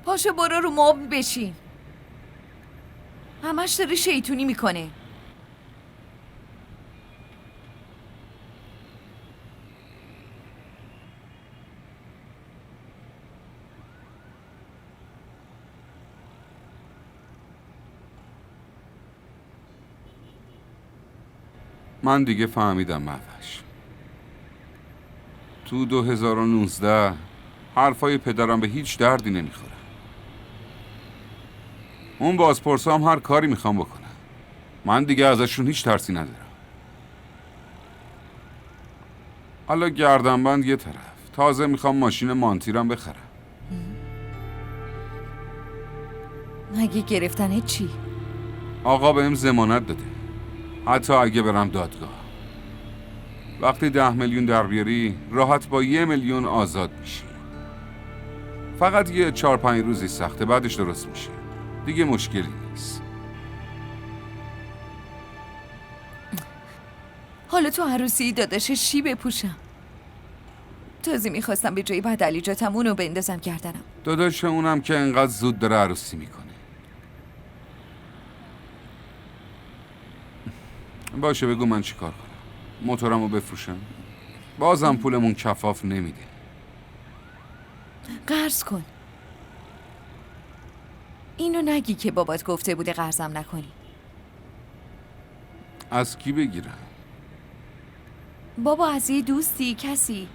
پاشو برو رو مبل بشین. همش داره شیطونی میکنه. من دیگه فهمیدم مهوش. تو 2019 حرفای پدرم به هیچ دردی نمیخوره. اون بازپرسا هم هر کاری میخوام بکنن. من دیگه ازشون هیچ ترسی ندارم. حالا گردنبند یه طرف، تازه میخوام ماشین مانتیرم بخرم. مگه گرفتنه چی؟ آقا بهم ضمانت داده، حتی اگه برم دادگاه. وقتی 10 میلیون در بیاری راحت با 1 میلیون آزاد میشی. فقط یه 4-5 روزی سخته، بعدش درست میشه. دیگه مشکلی نیست. حالا تو عروسی داداش چی بپوشم؟ تازه میخواستم به جای بعد علی جاتم اونو بندازم گردنم. داداش اونم که انقدر زود داره عروسی میکنه. باشه بگو من چی کار کنم؟ موتورمو بفروشم؟ بازم پولمون کفاف نمیده. قرض کن. اینو نگی که بابات گفته بوده قرضم نکنی. از کی بگیرم؟ بابا از یه دوستی، کسی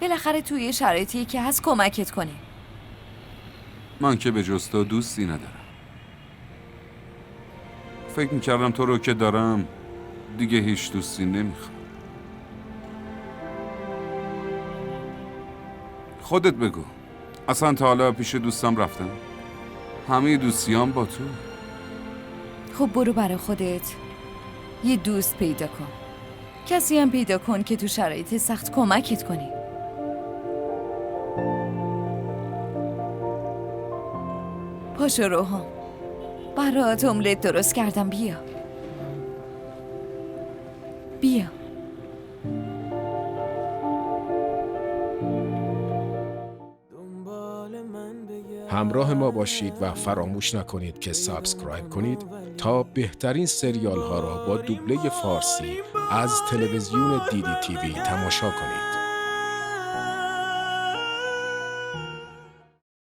بالاخره توی شرایطی که هست کمکت کنه. من که به جز تو دوستی ندارم. فکر میکردم تو رو که دارم دیگه هیچ دوستی نمیخوام. خودت بگو، اصلا تا حالا پیش دوستم رفتم؟ همه دوستیام با تو. خب برو برای خودت یه دوست پیدا کن. کسی هم پیدا کن که تو شرایط سخت کمکت کنه. پاشو روحان، برات املت درست کردم. بیا بیا. همراه ما باشید و فراموش نکنید که سابسکرایب کنید تا بهترین سریال ها را با دوبله فارسی از تلویزیون دیدی تیوی تماشا کنید.